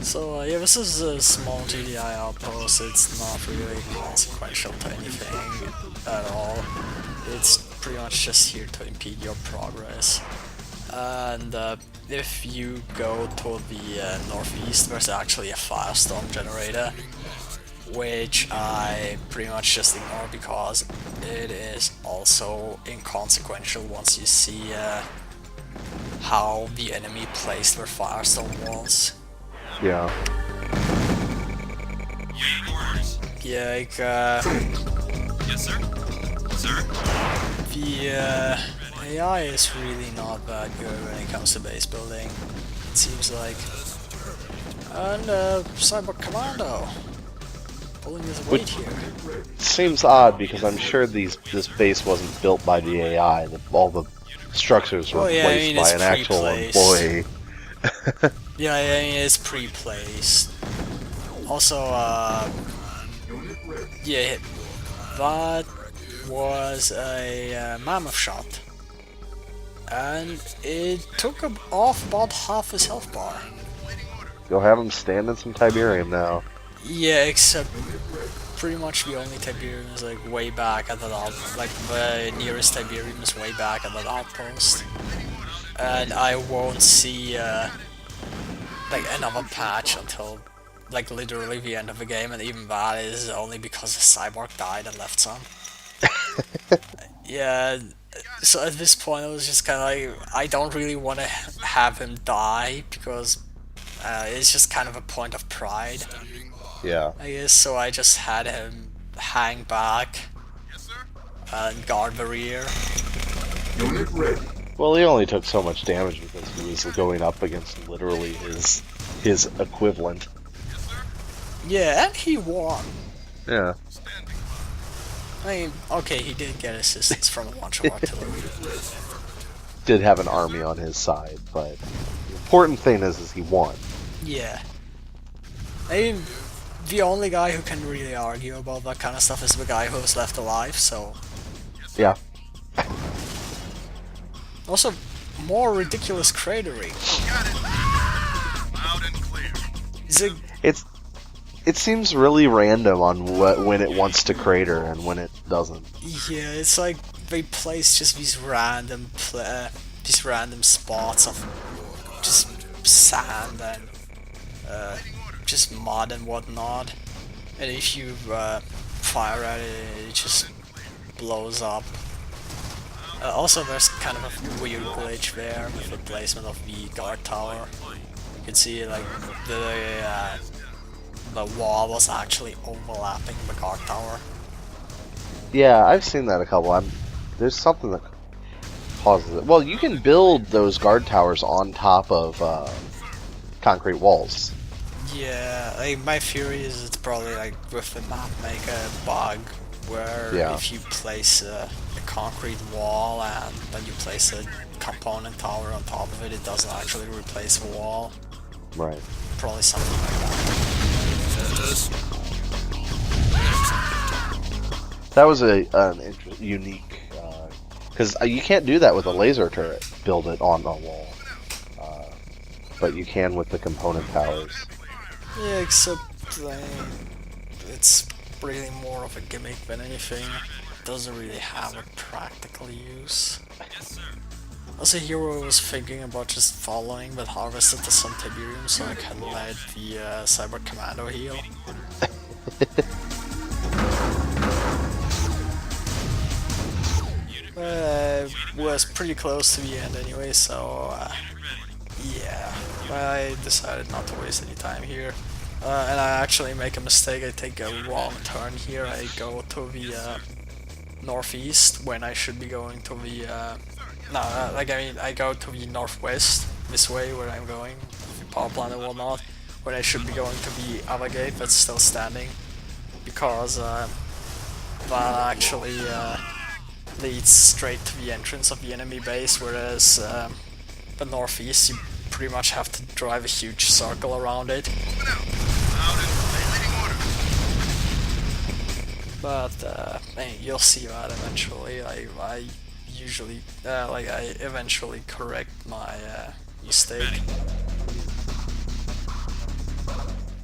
So yeah, this is a small GDI outpost. It's not really consequential to anything at all. It's pretty much just here to impede your progress. And if you go to the northeast, there's actually a firestorm generator, which I pretty much just ignore because it is also inconsequential once you see how the enemy placed their firestorm walls. Yeah. Waiting orders. Yeah, like, Yes, sir. Sir. the AI is really not that good when it comes to base building, it seems like. And Cyber Commando pulling his weight here. Seems odd because I'm sure this base wasn't built by the AI. All the structures were yeah, placed by an actual employee. Yeah, I mean, it's pre-placed. Also, yeah, that was a mammoth shot. And it took him off about half his health bar. Go have him stand in some Tiberium now. Yeah, except pretty much the only Tiberium is like way back at the like the nearest Tiberium is way back at that outpost. And I won't see like another patch until like literally the end of the game, and even that is only because the cyborg died and left some. Yeah, so at this point I was just kind of like, I don't really want to have him die because it's just kind of a point of pride, Yeah. I guess, so I just had him hang back and guard the rear. Unit ready. Well, he only took so much damage because he was going up against literally his equivalent. Yeah, and he won. Yeah. I mean, okay, he did get assistance from a bunch of artillery. Did have an army on his side, but the important thing is he won. Yeah. I mean, the only guy who can really argue about that kind of stuff is the guy who was left alive, so... Yeah. Also, more ridiculous cratering. Loud and clear. Zig... It seems really random on when it wants to crater and when it doesn't. Yeah, it's like they place just these random spots of just sand and just mud and whatnot, and if you fire at it, it just blows up. Also, there's kind of a weird glitch there with the placement of the guard tower. You can see like the wall was actually overlapping the guard tower. Yeah, I've seen that a couple. There's something that causes it. Well, you can build those guard towers on top of concrete walls. Yeah, like, my theory is it's probably like with the map maker bug, where if you place a concrete wall and then you place a component tower on top of it, it doesn't actually replace the wall. Right. Probably something like that. That was a unique, because you can't do that with a laser turret. Build it on a wall, but you can with the component towers. Yeah, except it's really more of a gimmick than anything. It doesn't really have a practical use. Also, here I was thinking about just following but harvested the Sun Tiberium so I can let the Cyber Commando heal. Was pretty close to the end anyway, so yeah, I decided not to waste any time here. And I actually make a mistake, I take a wrong turn here, I go to the northeast when I should be going to the I go to the northwest, this way where I'm going, the power plant and whatnot, when I should be going to the other gate that's still standing, because that actually leads straight to the entrance of the enemy base, whereas the northeast you pretty much have to drive a huge circle around it. But you'll see that eventually. I usually I eventually correct my mistake.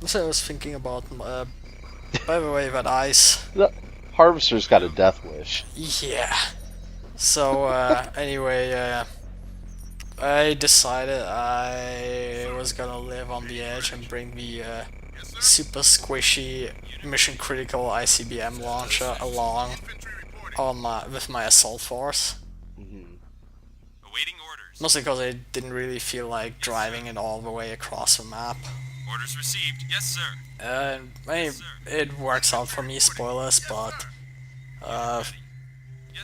Also, I was thinking about by the way, that ice. The Harvester's got a death wish. Yeah. So anyway, I decided I was gonna live on the edge and bring the super squishy mission critical ICBM launcher along on with my assault force. Awaiting orders. Mostly because I didn't really feel like driving it all the way across the map. Orders received. Yes, sir. I mean, it works out for me, spoilers, but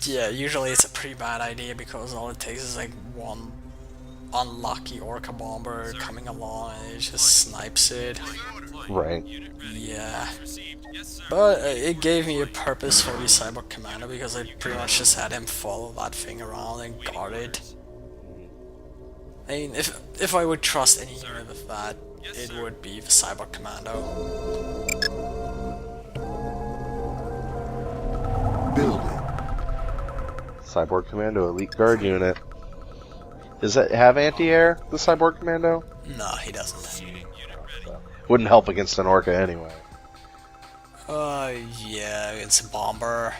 yeah, usually it's a pretty bad idea because all it takes is like one unlucky Orca bomber coming along and it just snipes it. Right. Yeah. But it gave me a purpose for the Cyborg Commander because I pretty much just had him follow that thing around and guard it. I mean, if I would trust any unit with that, it would be the Cyborg Commando. Building. Cyborg Commando Elite Guard Unit. Does it have anti-air, the Cyborg Commando? No, he doesn't. Wouldn't help against an Orca anyway. Yeah, it's a bomber.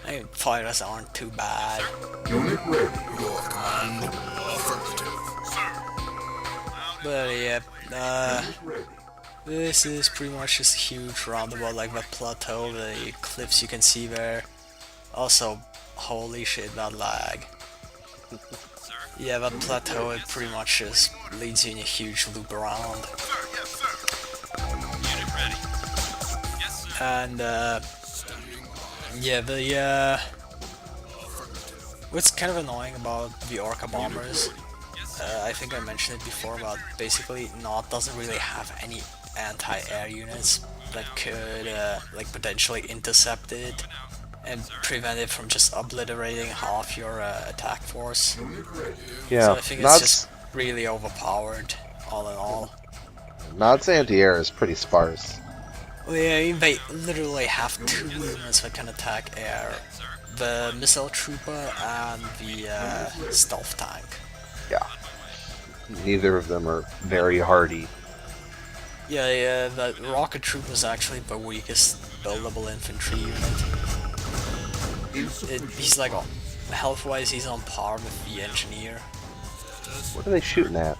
I mean, fighters aren't too bad. Unit ready. But yeah, this is pretty much just a huge roundabout, like the plateau, the cliffs you can see there. Also, holy shit, that lag. Yeah, that plateau, it pretty much just leads you in a huge loop around. Unit ready. Yes, sir. And, yeah, what's kind of annoying about the Orca bombers, I think I mentioned it before, but basically Nod doesn't really have any anti-air units that could, like, potentially intercept it and prevent it from just obliterating half your attack force. Yeah, So I think it's just really overpowered, all in all. Nod's anti-air is pretty sparse. Well, yeah, they literally have 2 units that can attack air. The missile trooper and the stealth tank. Yeah. Neither of them are very hardy. Yeah, the rocket trooper is actually the weakest buildable infantry unit. He's like, health-wise, he's on par with the engineer. What are they shooting at?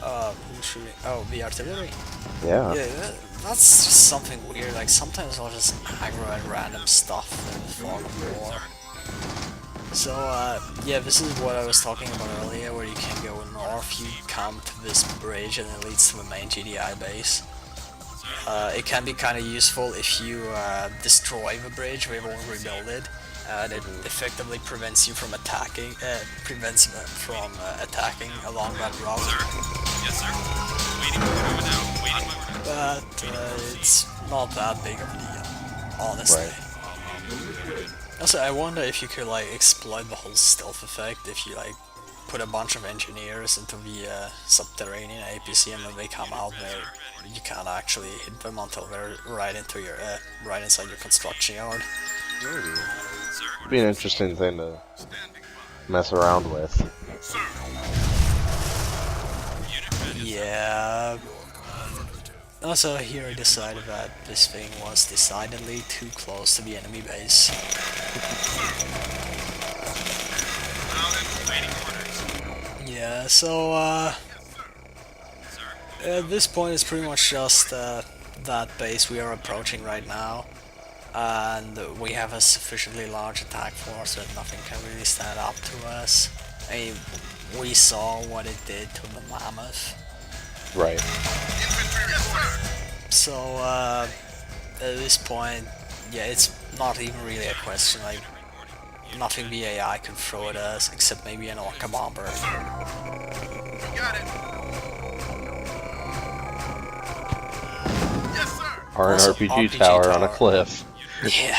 Who's shooting? Oh, the artillery. Yeah. Yeah, that's just something weird. Like, sometimes I'll just aggro at random stuff in the fog of war. So, yeah, this is what I was talking about earlier, where you can go north, you come to this bridge, and it leads to the main GDI base. It can be kind of useful if you destroy the bridge, we won't rebuild it. It effectively prevents you from attacking, attacking along that route. Sir. Yes, sir. Waiting over now. Waiting over now. But it's not that big of a deal, honestly. Right. Also, I wonder if you could like exploit the whole stealth effect if you like put a bunch of engineers into the subterranean APC, and when they come out there, you can't actually hit them until they're right into your right inside your construction yard. It'd be an interesting thing to mess around with. Yeah. Also, here I decided that this thing was decidedly too close to the enemy base. Yeah, so at this point it's pretty much just that base we are approaching right now, and we have a sufficiently large attack force that nothing can really stand up to us. I mean, we saw what it did to the Mammoth. Right. So, at this point, yeah, it's not even really a question, like, nothing the AI can throw at us, except maybe an Orca bomber. Got it. Yes, sir. Or an Also, RPG tower on a cliff. Yeah.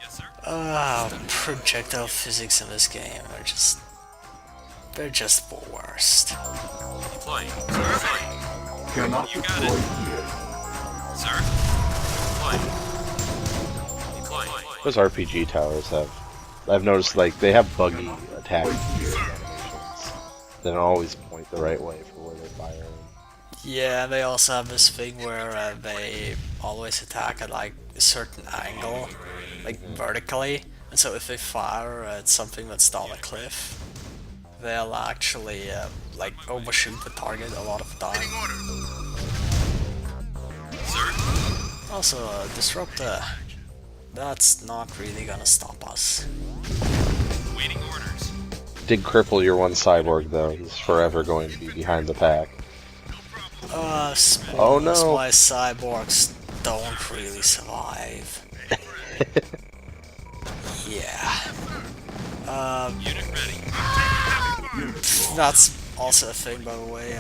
Yes, sir. Projectile physics in this game are just... they're just the worst. Deploying. Sir. Cannot You got deploy it. here. Sir. Deploying. Deploying. Those RPG towers have... I've noticed, like, they have buggy attack animations. They don't always point the right way for where they're firing. Yeah, they also have this thing where they always attack at like a certain angle, like vertically, and so if they fire at something that's down a cliff, they'll actually like overshoot the target a lot of the time. Sir. Also, Disruptor, that's not really gonna stop us. Waiting orders. Did cripple your one cyborg, though. He's forever going to be behind the pack. Spoilers, Oh, no. my cyborgs don't really survive. Yeah. Unit ready. That's also a thing, by the way.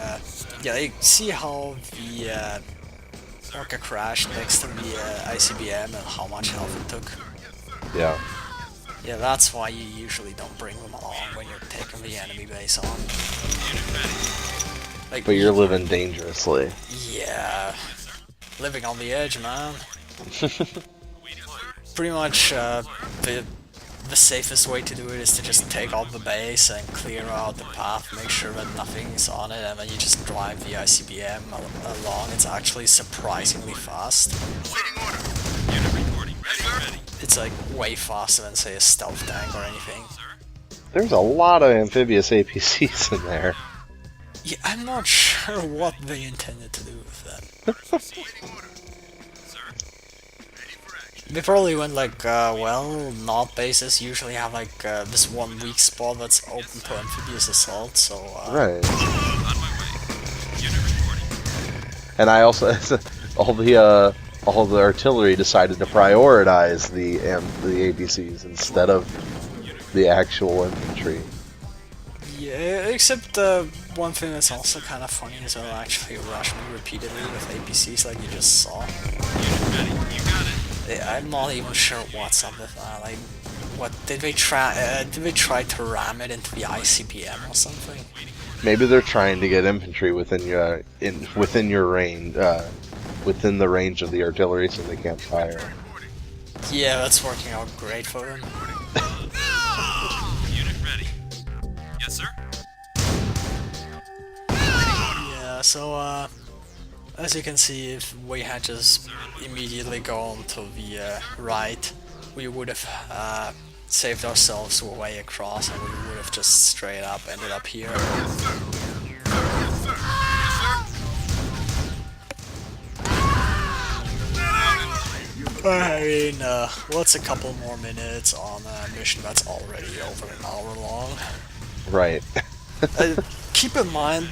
Yeah, you see how the Orca crashed next to the ICBM and how much health it took? Yeah. Yeah, that's why you usually don't bring them along when you're taking the enemy base on. Like, But you're living dangerously. yeah, living on the edge, man. Pretty much, the safest way to do it is to just take out the base and clear out the path, make sure that nothing's on it, and then you just drive the ICBM along. It's actually surprisingly fast. Waiting order. Unit reporting. Ready. It's like way faster than, say, a stealth tank or anything. There's a lot of amphibious APCs in there. Yeah, I'm not sure what they intended to do with that. We probably went like, well, Nod bases usually have like this one weak spot that's open to amphibious assault, so Right. On my way. Unit reporting. And I also all the artillery decided to prioritize the APCs instead of the actual infantry. yeah, except one thing that's also kind of funny is they'll actually rush me repeatedly with APCs like you just saw. Unit ready. You got it. Yeah, I'm not even sure what's up with that. Like, what did they try? Did they try to ram it into the ICBM or something? Maybe they're trying to get infantry within your range, within the range of the artillery, so they can't fire. Yeah, that's working out great for them. Unit ready. Yes, sir. Yeah, so as you can see, if we had just immediately gone to the right, we would have saved ourselves a way across, and we would have just straight up ended up here. I mean, what's a couple more minutes on a mission that's already over an hour long? Right. Keep in mind,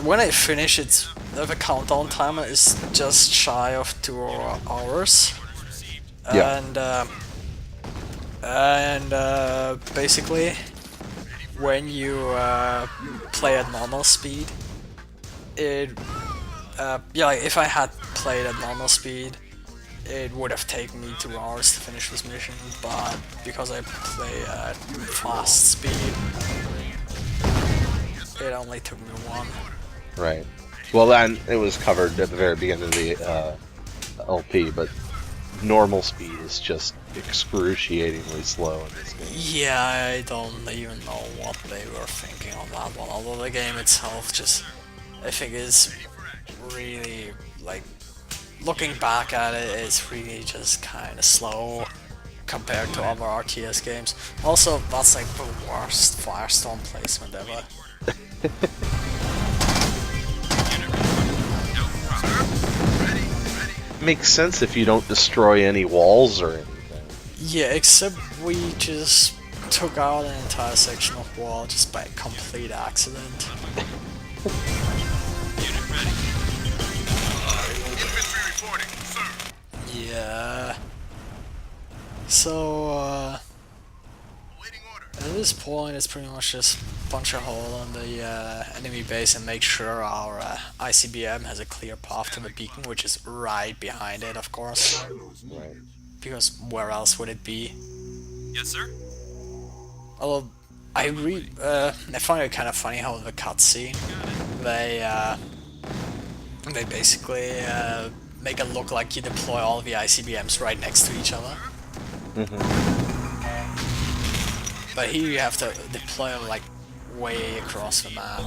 when I finish it, the countdown timer is just shy of 2 hours. Yeah. And basically, when you play at normal speed, yeah, like if I had played at normal speed, it would have taken me 2 hours to finish this mission, but because I play at fast speed, it only took me 1. Right. Well, then it was covered at the very beginning of the LP, but normal speed is just excruciatingly slow in this game. Yeah, I don't even know what they were thinking on that one, although the game itself just, I think is really, like, looking back at it, it's really just kind of slow compared to other RTS games. Also, that's like the worst Firestorm placement ever. Makes sense if you don't destroy any walls or anything. Yeah, except we just took out an entire section of wall just by complete accident. Unit ready. Infantry reporting, sir. Yeah. So, Awaiting order. at this point, it's pretty much just punch a hole on the enemy base and make sure our ICBM has a clear path to the beacon, which is right behind it, of course. Right. Because where else would it be? Yes, sir. Although, I find it kind of funny how the cutscene, they basically make it look like you deploy all the ICBMs right next to each other. But here you have to deploy them like way across the map.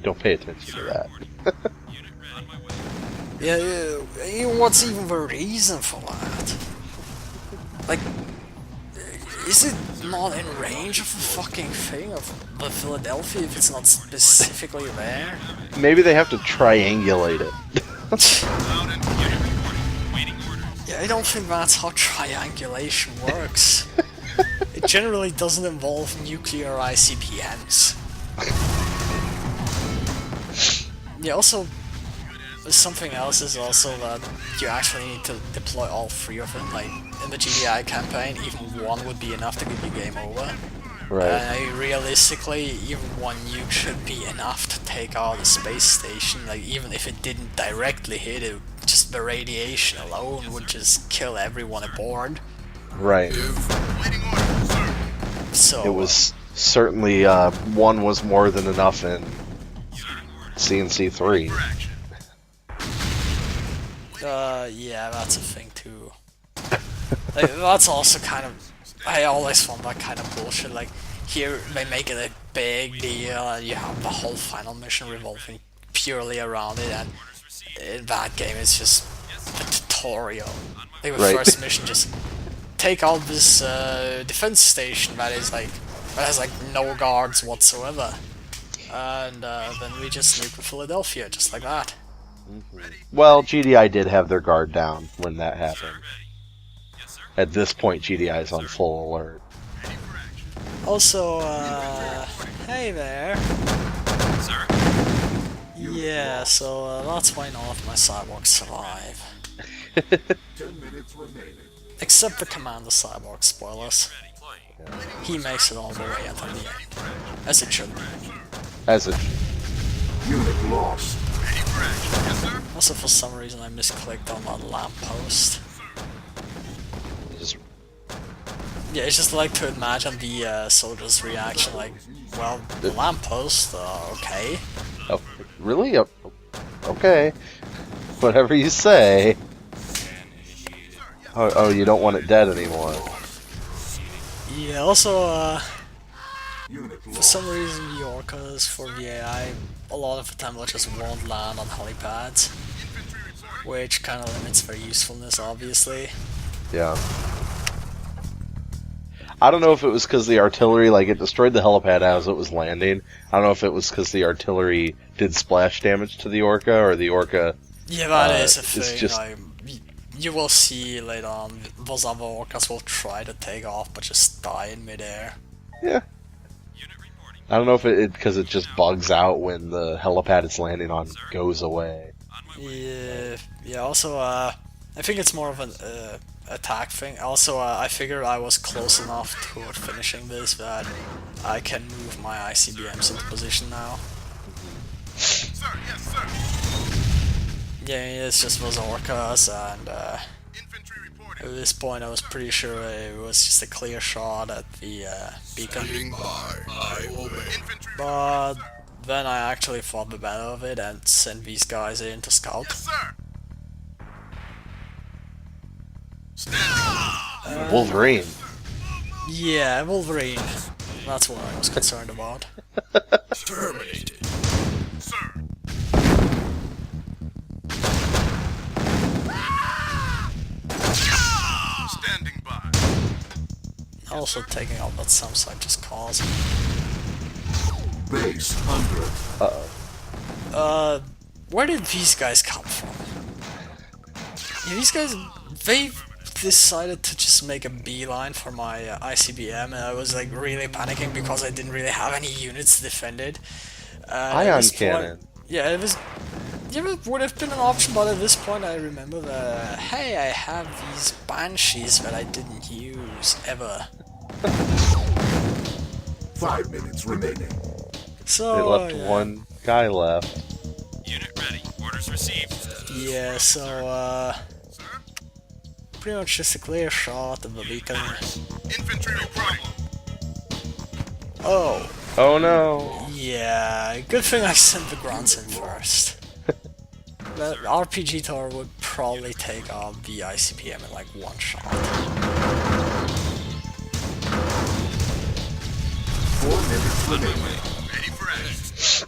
Don't pay attention to that. Unit ready. On my way. Yeah, what's even the reason for that? Like, is it not in range of the fucking thing of the Philadelphia if it's not specifically there? Maybe they have to triangulate it. Loud and unit reporting. Waiting orders. Yeah, I don't think that's how triangulation works. It generally doesn't involve nuclear ICBMs. Yeah, also, something else is also that you actually need to deploy all 3 of them. Like, in the GDI campaign, even 1 would be enough to give you game over. Right. Realistically, even 1 nuke should be enough to take out a space station. Like, even if it didn't directly hit it, just the radiation alone would just kill everyone aboard. Right. Waiting orders, sir. So It was certainly 1 was more than enough in CNC 3. For action. yeah, that's a thing too. Like, that's also kind of, I always found that kind of bullshit. Like, here they make it a big deal, and you have the whole final mission revolving purely around it, and in that game it's just a tutorial. Like, the Right. first mission, just take out this defense station that has like no guards whatsoever, and then we just nuke Philadelphia just like that. Well, GDI did have their guard down when that happened. At this point, GDI is on full alert. Also, hey there. Sir. Yeah, so that's why none of my cyborgs survive. 10 minutes remaining. Except the Commander Cyborg, spoilers. He makes it all the way until the end. As it should be. As it. Unit lost. Also, for some reason, I misclicked on that lamppost. Just. Yeah, it's just like to imagine the soldiers' reaction, like, well, the lamppost, okay. Oh, really? Okay. Whatever you say. Oh, you don't want it dead anymore. Yeah, also, for some reason, the orcas for the AI, a lot of the time they just won't land on helipads, which kind of limits their usefulness, obviously. Yeah. I don't know if it was because the artillery, like, it destroyed the helipad as it was landing. I don't know if it was because the artillery did splash damage to the orca, or the orca... Yeah, that is a thing. Just... you will see later on, those other orcas will try to take off, but just die in midair. Yeah. I don't know if it because it just bugs out when the helipad it's landing on goes away. Yeah. Also, I think it's more of an attack thing. Also, I figured I was close enough toward finishing this that I can move my ICBMs into position now. Sir, yes, sir. Yeah, it's just those orcas, and Infantry reporting. at this point I was pretty sure it was just a clear shot at the beacon. But then I actually thought the better of it and sent these guys in to scout. Yes, sir. Wolverine. Yeah, Wolverine. That's what I was concerned about. Terminated. Sir. Standing by. Also taking out that some side just cause. Base under. Where did these guys come from? Yeah, these guys, they decided to just make a beeline for my ICBM, and I was like really panicking because I didn't really have any units defended. Ion cannon. Yeah, it was. Yeah, it would have been an option, but at this point I remember that, hey, I have these banshees that I didn't use ever. 5 minutes remaining. So They left one guy left. Unit ready. Orders received. Yeah, so pretty much just a clear shot of the beacon. Infantry reporting. Oh. Oh no. Yeah, good thing I sent the grunts in first. The RPG tower would probably take out the ICBM in like one shot. 4 minutes remaining. Ready for action.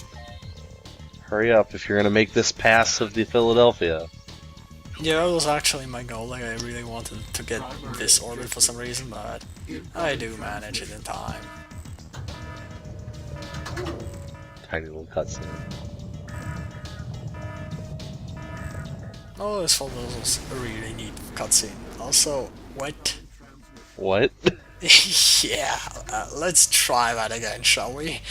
Hurry up if you're gonna make this pass of the Philadelphia. Yeah, that was actually my goal. Like, I really wanted to get this orbit for some reason, but I do manage it in time. Tiny little cutscene. Oh, this photo was a really neat cutscene. Also, what? What? Yeah, let's try that again, shall we?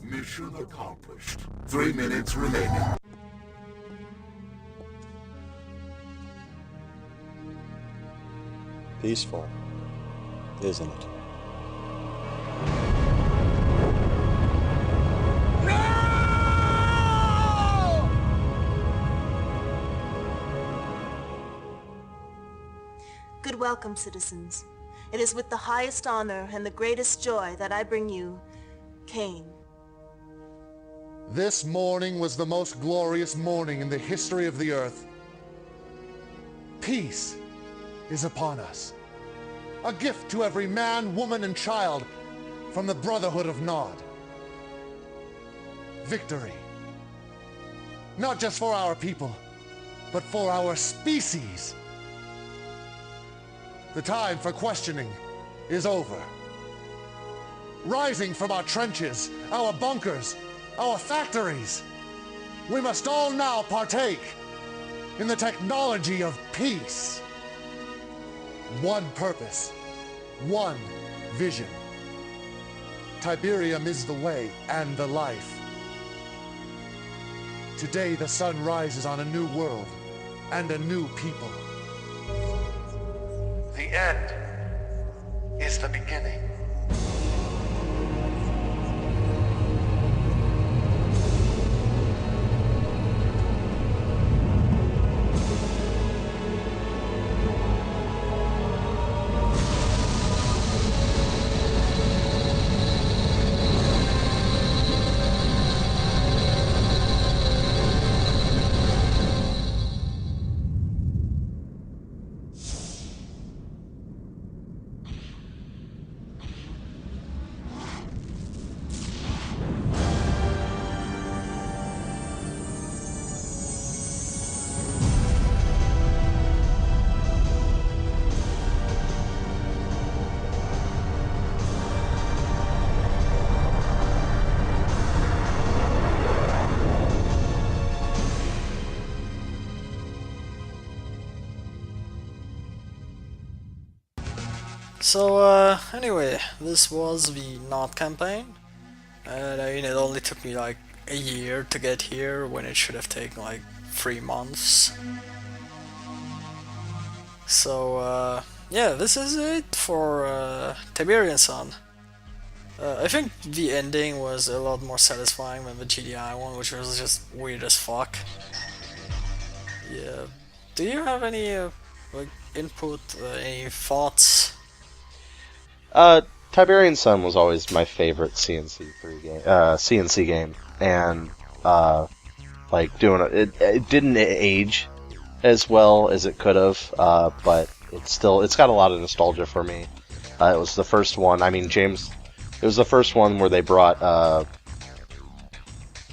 Mission accomplished. 3 minutes remaining. Peaceful, isn't it? Good welcome, citizens. It is with the highest honor and the greatest joy that I bring you Cain. This morning was the most glorious morning in the history of the Earth. Peace is upon us. A gift to every man, woman, and child from the Brotherhood of Nod. Victory. Not just for our people, but for our species. The time for questioning is over. Rising from our trenches, our bunkers, our factories, we must all now partake in the technology of peace. One purpose, one vision. Tiberium is the way and the life. Today the sun rises on a new world and a new people. The end is the beginning. So, anyway, this was the Nod campaign, and I mean, it only took me like a year to get here when it should have taken like 3 months. So, yeah, this is it for Tiberian Sun. I think the ending was a lot more satisfying than the GDI one, which was just weird as fuck. Yeah. Do you have any like input, any thoughts? Tiberian Sun was always my favorite CNC game, and like doing it didn't age as well as it could have, but it's got a lot of nostalgia for me. It was the first one. I mean, James, it was the first one where they brought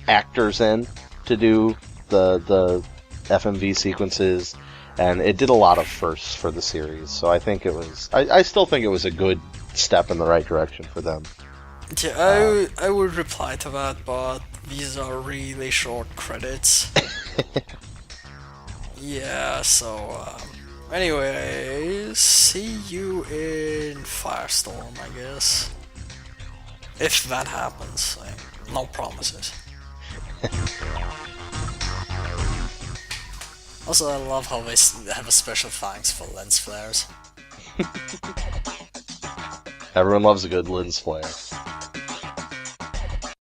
actors in to do the FMV sequences, and it did a lot of firsts for the series. So I think it was. I still think it was a good step in the right direction for them. Yeah, I would reply to that, but these are really short credits. Yeah, so anyway, see you in Firestorm, I guess. If that happens, no promises. Also, I love how they have a special thanks for lens flares. Everyone loves a good lens flare.